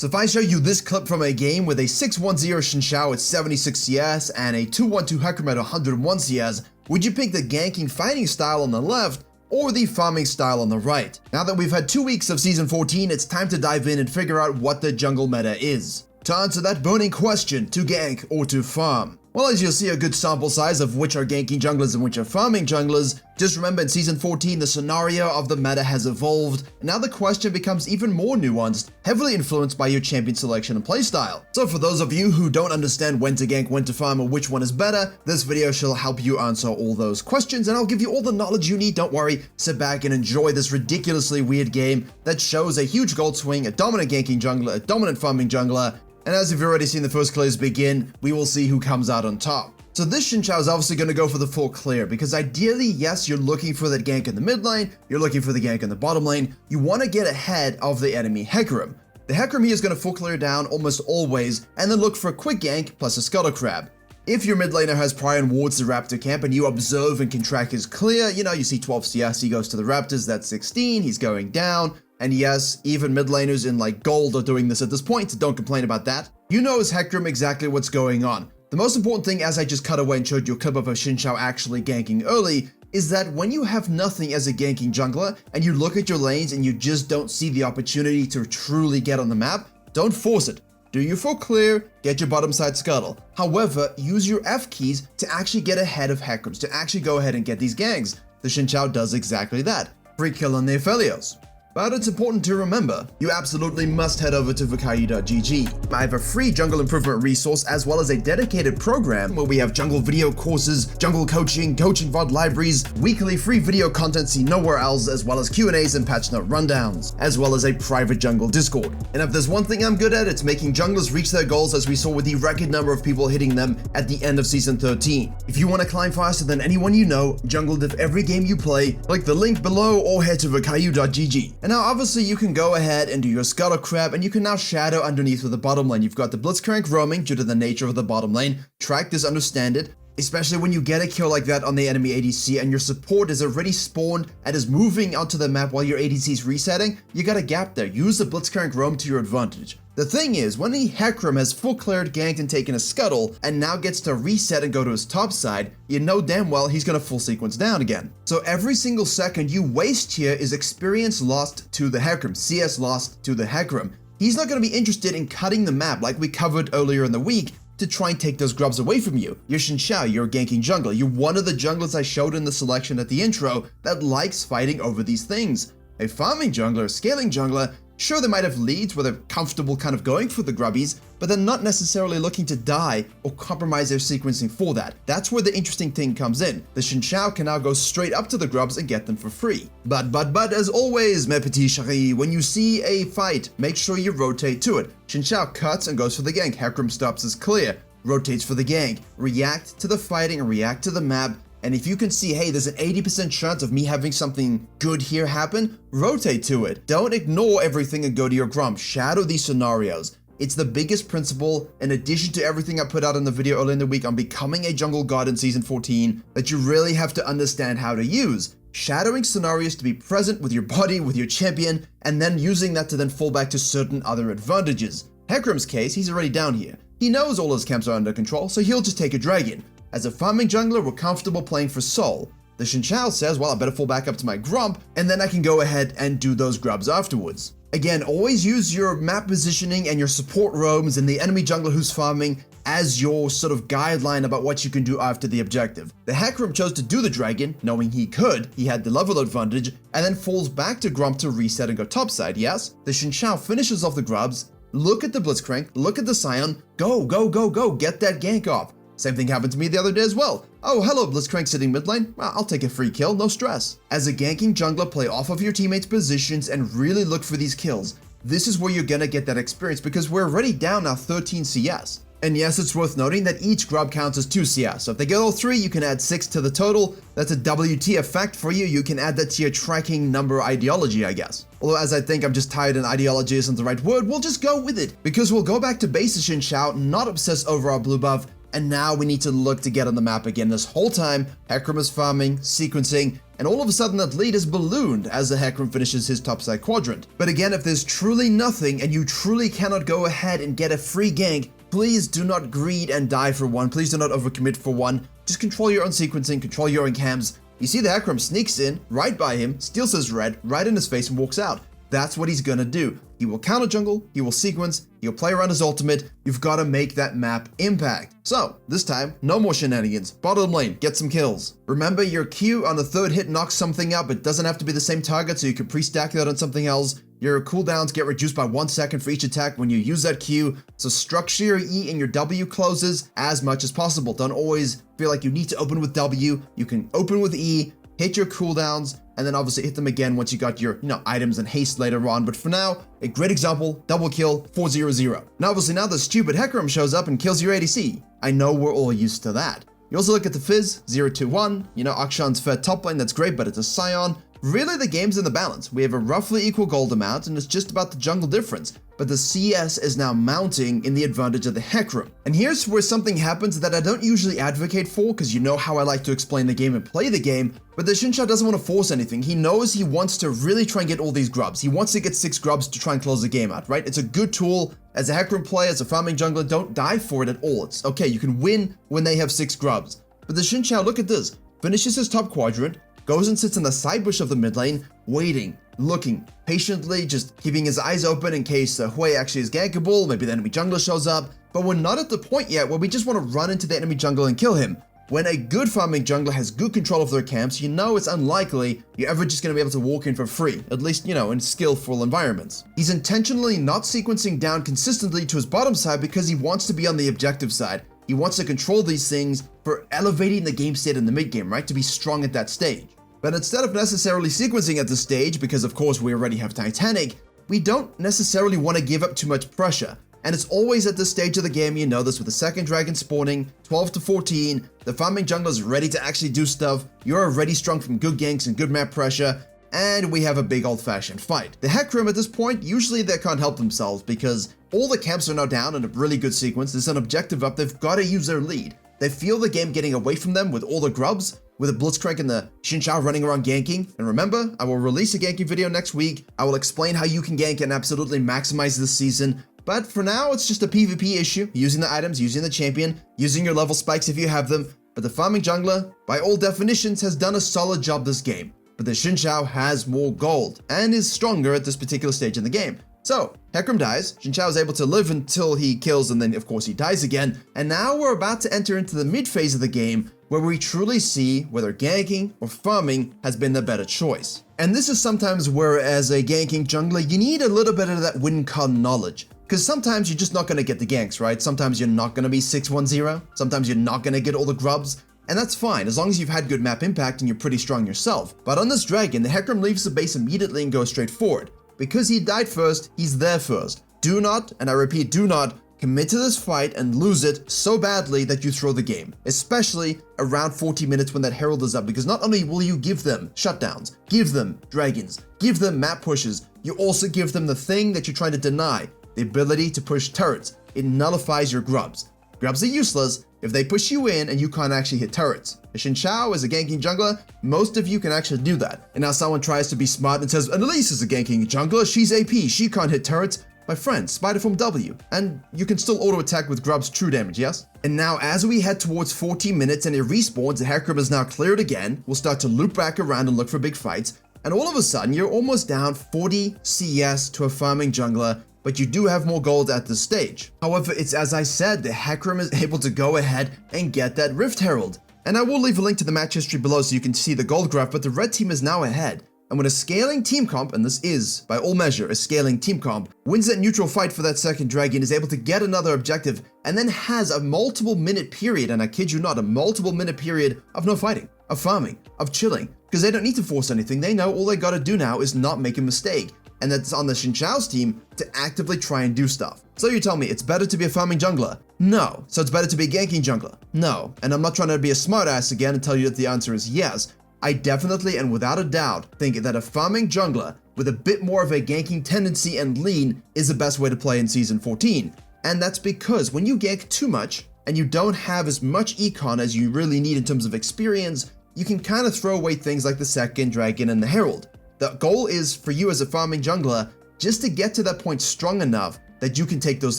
So if I show you this clip from a game with a 610 Xin Zhao at 76 CS and a 212 Hecarim at 101 CS, would you pick the ganking fighting style on the left or the farming style on the right? Now that we've had 2 weeks of Season 14, it's time to dive in and figure out what the jungle meta is. To answer that burning question, to gank or to farm? Well, as you'll see a good sample size of which are ganking junglers and which are farming junglers, just remember in Season 14 the scenario of the meta has evolved, and now the question becomes even more nuanced, heavily influenced by your champion selection and playstyle. So for those of you who don't understand when to gank, when to farm, or which one is better, this video shall help you answer all those questions, and I'll give you all the knowledge you need. Don't worry, sit back and enjoy this ridiculously weird game that shows a huge gold swing, a dominant ganking jungler, a dominant farming jungler, and as you've already seen the first clears begin, we will see who comes out on top. So this Xin Zhao is obviously going to go for the full clear, because ideally, yes, you're looking for that gank in the mid lane, you're looking for the gank in the bottom lane, you want to get ahead of the enemy Hecarim. The Hecarim here is going to full clear down almost always, and then look for a quick gank plus a scuttle crab. If your mid laner has prior and wards the Raptor camp and you observe and can track his clear, you see 12 CS, he goes to the Raptors, that's 16, he's going down. And yes, even mid laners in like gold are doing this at this point, so don't complain about that. You know as Hecarim exactly what's going on. The most important thing, as I just cut away and showed you a clip of a Xin Zhao actually ganking early, is that when you have nothing as a ganking jungler and you look at your lanes and you just don't see the opportunity to truly get on the map, don't force it. Do your full clear, get your bottom side scuttle. However, use your F keys to actually get ahead of Hecarims, to actually go ahead and get these ganks. The Xin Zhao does exactly that. Free kill on the Aphelios. But it's important to remember, you absolutely must head over to Virkayu.gg. I have a free jungle improvement resource as well as a dedicated program where we have jungle video courses, jungle coaching VOD libraries, weekly free video content seen nowhere else, as well as Q&As and patch note rundowns, as well as a private jungle Discord. And if there's one thing I'm good at, it's making junglers reach their goals, as we saw with the record number of people hitting them at the end of Season 13. If you want to climb faster than anyone you know, jungle diff every game you play, click the link below or head to Virkayu.gg. And now obviously you can go ahead and do your scuttle crab, and you can now shadow underneath with the bottom lane. You've got the Blitzcrank roaming due to the nature of the bottom lane. Track this, understand it. Especially when you get a kill like that on the enemy ADC and your support is already spawned and is moving onto the map while your ADC is resetting, you got a gap there. Use the Blitzcrank roam to your advantage. The thing is, when the Hecarim has full cleared, ganked, and taken a scuttle, and now gets to reset and go to his top side, you know damn well he's gonna full sequence down again. So every single second you waste here is experience lost to the Hecarim, CS lost to the Hecarim. He's not gonna be interested in cutting the map like we covered earlier in the week to try and take those grubs away from you. You're Xin Zhao, you're a ganking jungler. You're one of the junglers I showed in the selection at the intro that likes fighting over these things. A farming jungler, a scaling jungler, sure, they might have leads where they're comfortable kind of going for the grubbies, but they're not necessarily looking to die or compromise their sequencing for that. That's where the interesting thing comes in. The Xin Zhao can now go straight up to the grubs and get them for free. But as always, mes petits chéris, when you see a fight, make sure you rotate to it. Xin Zhao cuts and goes for the gank. Hecarim stops his clear, rotates for the gank. React to the fighting and react to the map. And if you can see, hey, there's an 80% chance of me having something good here happen, rotate to it. Don't ignore everything and go to your grump. Shadow these scenarios. It's the biggest principle, in addition to everything I put out in the video earlier in the week on becoming a jungle god in Season 14, that you really have to understand how to use. Shadowing scenarios to be present with your body, with your champion, and then using that to then fall back to certain other advantages. Hecarim's case, he's already down here. He knows all his camps are under control, so he'll just take a dragon. As a farming jungler, we're comfortable playing for soul. The Xin Zhao says, well, I better fall back up to my grump, and then I can go ahead and do those grubs afterwards. Again, always use your map positioning and your support roams and the enemy jungler who's farming as your sort of guideline about what you can do after the objective. The Hecarim chose to do the dragon, knowing he could, he had the level advantage, and then falls back to grump to reset and go topside, yes? The Xin Zhao finishes off the grubs, look at the Blitzcrank, look at the Scion, go, get that gank off. Same thing happened to me the other day as well. Oh, hello, Blitzcrank sitting mid lane. Well, I'll take a free kill, no stress. As a ganking jungler, play off of your teammates' positions and really look for these kills. This is where you're gonna get that experience because we're already down now 13 CS. And yes, it's worth noting that each grub counts as 2 CS. So if they get all 3, you can add 6 to the total. That's a WT effect for you. You can add that to your tracking number ideology, I guess. Although as I think I'm just tired and ideology isn't the right word, we'll just go with it. Because we'll go back to basic Xin Zhao, not obsess over our blue buff, and now we need to look to get on the map again. This whole time, Hecarim is farming, sequencing, and all of a sudden that lead is ballooned as the Hecarim finishes his topside quadrant. But again, if there's truly nothing and you truly cannot go ahead and get a free gank, please do not greed and die for one. Please do not overcommit for one. Just control your own sequencing, control your own camps. You see the Hecarim sneaks in, right by him, steals his red, right in his face and walks out. That's what he's gonna do. He will counter jungle, he will sequence, he'll play around his ultimate. You've got to make that map impact. So, this time, no more shenanigans. Bottom lane, get some kills. Remember, your Q on the third hit knocks something up. It doesn't have to be the same target, so you can pre-stack that on something else. Your cooldowns get reduced by 1 second for each attack when you use that Q, so structure your E and your W closes as much as possible. Don't always feel like you need to open with W. You can open with E, hit your cooldowns, and then obviously hit them again once you got your, items and haste later on. But for now, a great example, double kill, 4-0-0. Now obviously now the stupid Hecarim shows up and kills your ADC. I know we're all used to that. You also look at the Fizz, 0-2-1, Akshan's fair top lane, that's great, but it's a Scion. Really, the game's in the balance. We have a roughly equal gold amount, and it's just about the jungle difference. But the CS is now mounting in the advantage of the Hecarim. And here's where something happens that I don't usually advocate for, because you know how I like to explain the game and play the game, but the Xin Zhao doesn't want to force anything. He knows he wants to really try and get all these grubs. He wants to get 6 grubs to try and close the game out, right? It's a good tool. As a Hecarim player, as a farming jungler, don't die for it at all. It's okay, you can win when they have 6 grubs. But the Xin Zhao, look at this, finishes his top quadrant, goes and sits in the side bush of the mid lane, waiting, looking, patiently, just keeping his eyes open in case Hui actually is gankable, maybe the enemy jungler shows up. But we're not at the point yet where we just want to run into the enemy jungle and kill him. When a good farming jungler has good control of their camps, you know it's unlikely you're ever just going to be able to walk in for free, at least, in skillful environments. He's intentionally not sequencing down consistently to his bottom side because he wants to be on the objective side. He wants to control these things for elevating the game state in the mid game, right? To be strong at that stage. But instead of necessarily sequencing at this stage, because of course we already have Titanic, we don't necessarily want to give up too much pressure. And it's always at this stage of the game, you know this, with the second dragon spawning, 12 to 14, the farming jungler is ready to actually do stuff, you're already strong from good ganks and good map pressure, and we have a big old-fashioned fight. The Hecarim at this point, usually they can't help themselves because all the camps are now down in a really good sequence, there's an objective up, they've got to use their lead. They feel the game getting away from them with all the grubs, with a Blitzcrank and the Xin Zhao running around ganking. And remember, I will release a ganking video next week. I will explain how you can gank and absolutely maximize this season. But for now, it's just a PvP issue, using the items, using the champion, using your level spikes if you have them. But the farming jungler, by all definitions, has done a solid job this game. But the Xin Zhao has more gold and is stronger at this particular stage in the game. So, Hecarim dies, Xin Zhao is able to live until he kills and then of course he dies again. And now we're about to enter into the mid phase of the game where we truly see whether ganking or farming has been the better choice. And this is sometimes where as a ganking jungler, you need a little bit of that win con knowledge. Because sometimes you're just not going to get the ganks, right? Sometimes you're not going to be 6-1-0. Sometimes you're not going to get all the grubs. And that's fine, as long as you've had good map impact and you're pretty strong yourself. But on this dragon, the Hecarim leaves the base immediately and goes straight forward. Because he died first, he's there first. Do not, and I repeat, do not, commit to this fight and lose it so badly that you throw the game. Especially around 40 minutes when that herald is up, because not only will you give them shutdowns, give them dragons, give them map pushes, you also give them the thing that you're trying to deny, the ability to push turrets. It nullifies your grubs. Grubs are useless if they push you in and you can't actually hit turrets. Xin Zhao is a ganking jungler, most of you can actually do that. And now someone tries to be smart and says, Annalise is a ganking jungler, she's AP, she can't hit turrets. My friend, Spider from W, and you can still auto attack with grub's true damage, yes? And now as we head towards 14 minutes and it respawns, the Hecarim is now cleared again, we'll start to loop back around and look for big fights, and all of a sudden you're almost down 40 CS to a farming jungler, but you do have more gold at this stage. However, it's as I said, the Hecarim is able to go ahead and get that Rift Herald. And I will leave a link to the match history below so you can see the gold graph, but the red team is now ahead. And when a scaling team comp, and this is, by all measure, a scaling team comp, wins that neutral fight for that second dragon, is able to get another objective, and then has a multiple minute period, and I kid you not, a multiple minute period of no fighting, of farming, of chilling, because they don't need to force anything. They know all they gotta do now is not make a mistake. And that's on the Xin Zhao's team to actively try and do stuff. So you tell me it's better to be a farming jungler? No. So it's better to be a ganking jungler? No. And I'm not trying to be a smartass again and tell you that the answer is yes. I definitely and without a doubt think that a farming jungler with a bit more of a ganking tendency and lean is the best way to play in Season 14. And that's because when you gank too much and you don't have as much econ as you really need in terms of experience, you can kind of throw away things like the second dragon and the herald. The goal is for you as a farming jungler just to get to that point strong enough that you can take those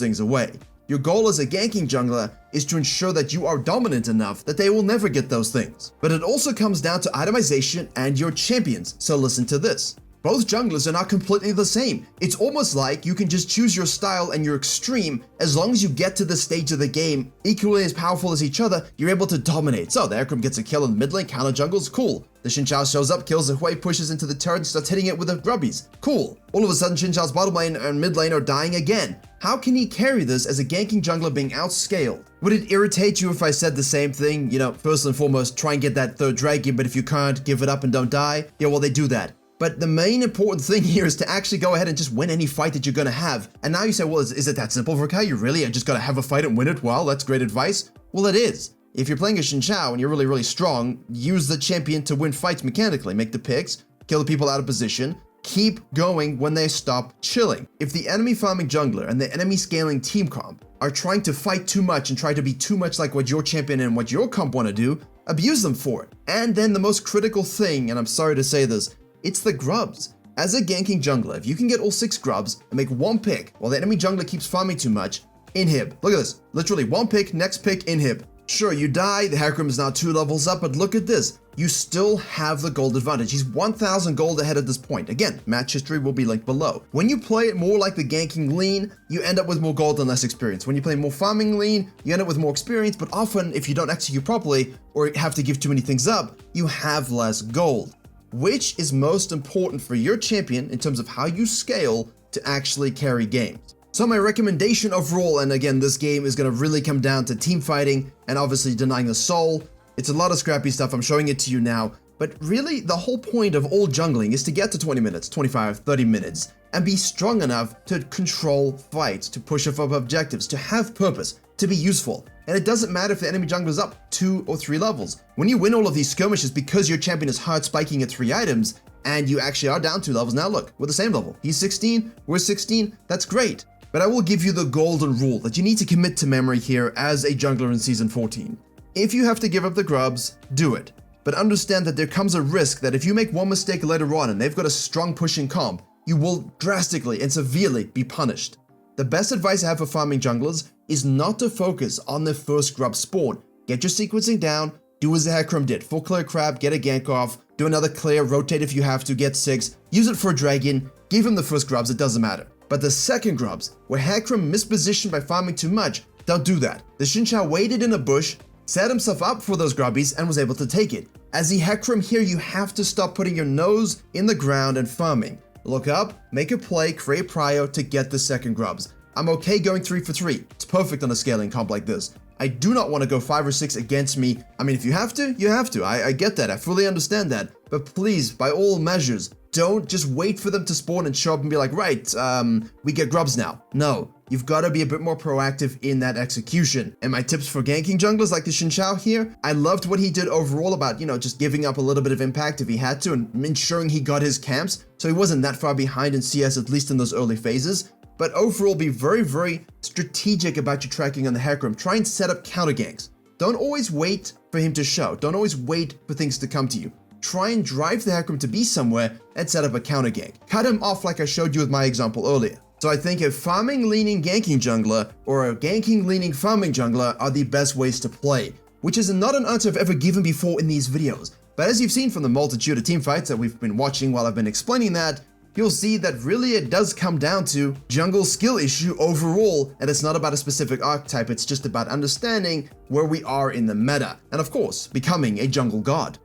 things away. Your goal as a ganking jungler is to ensure that you are dominant enough that they will never get those things. But it also comes down to itemization and your champions, so listen to this. Both junglers are not completely the same. It's almost like you can just choose your style and your extreme. As long as you get to the stage of the game equally as powerful as each other, you're able to dominate. So the Hecarim gets a kill in mid lane, counter jungles, cool. The Xin Zhao shows up, kills the Hui, pushes into the turret and starts hitting it with the grubbies, cool. All of a sudden Xin Zhao's bottom lane and mid lane are dying again. How can he carry this as a ganking jungler being outscaled? Would it irritate you if I said the same thing? You know, first and foremost, try and get that third dragon, but if you can't, give it up and don't die? Yeah, well, they do that. But the main important thing here is to actually go ahead and just win any fight that you're going to have. And now you say, well, is it that simple, Virkayu? Really? I just got to have a fight and win it? Well, that's great advice. Well, it is. If you're playing a Xin Zhao and you're really, really strong, use the champion to win fights mechanically. Make the picks, kill the people out of position, keep going when they stop chilling. If the enemy farming jungler and the enemy scaling team comp are trying to fight too much and try to be too much like what your champion and what your comp want to do, abuse them for it. And then the most critical thing, and I'm sorry to say this, it's the grubs. As a ganking jungler, if you can get all 6 grubs and make one pick while the enemy jungler keeps farming too much, inhib. Look at this. Literally one pick, next pick, inhib. Sure, you die, the Hecarim is now 2 levels up, but look at this. You still have the gold advantage. He's 1,000 gold ahead at this point. Again, match history will be linked below. When you play it more like the ganking lean, you end up with more gold and less experience. When you play more farming lean, you end up with more experience, but often if you don't execute properly or have to give too many things up, you have less gold. Which is most important for your champion in terms of how you scale to actually carry games. So my recommendation overall, and again, this game is going to really come down to team fighting and obviously denying the soul. It's a lot of scrappy stuff. I'm showing it to you now. But really, the whole point of all jungling is to get to 20 minutes, 25, 30 minutes, and be strong enough to control fights, to push up objectives, to have purpose, to be useful. And it doesn't matter if the enemy jungler is up 2 or 3 levels. When you win all of these skirmishes because your champion is hard spiking at 3 items, and you actually are down 2 levels, now look, we're the same level. He's 16, we're 16, that's great. But I will give you the golden rule that you need to commit to memory here as a jungler in Season 14. If you have to give up the grubs, do it. But understand that there comes a risk that if you make one mistake later on and they've got a strong pushing comp, you will drastically and severely be punished. The best advice I have for farming junglers is not to focus on the first grub spawn. Get your sequencing down, do as the Hecarim did. Full clear crab, get a gank off, do another clear, rotate if you have to, get 6, use it for a dragon, give him the first grubs, it doesn't matter. But the second grubs, where Hecarim mispositioned by farming too much, don't do that. The Xin Zhao waited in a bush, set himself up for those grubbies, and was able to take it. As the Hecarim here, you have to stop putting your nose in the ground and farming. Look up, make a play, create prio to get the second grubs. I'm okay going 3 for 3. It's perfect on a scaling comp like this. I do not want to go 5 or 6 against me. I mean, if you have to, you have to. I get that. I fully understand that. But please, by all measures, don't just wait for them to spawn and show up and be like, right, we get grubs now. No, you've got to be a bit more proactive in that execution. And my tips for ganking junglers like the Xin Zhao here, I loved what he did overall about, just giving up a little bit of impact if he had to and ensuring he got his camps. So he wasn't that far behind in CS, at least in those early phases. But overall, be very, very strategic about your tracking on the Hecarim. Try and set up counter ganks. Don't always wait for him to show. Don't always wait for things to come to you. Try and drive the Hecarim to be somewhere and set up a counter gank. Cut him off like I showed you with my example earlier. So I think a farming leaning ganking jungler or a ganking leaning farming jungler are the best ways to play, which is not an answer I've ever given before in these videos. But as you've seen from the multitude of teamfights that we've been watching while I've been explaining that, you'll see that really it does come down to jungle skill issue overall, and it's not about a specific archetype, it's just about understanding where we are in the meta, and of course, becoming a jungle god.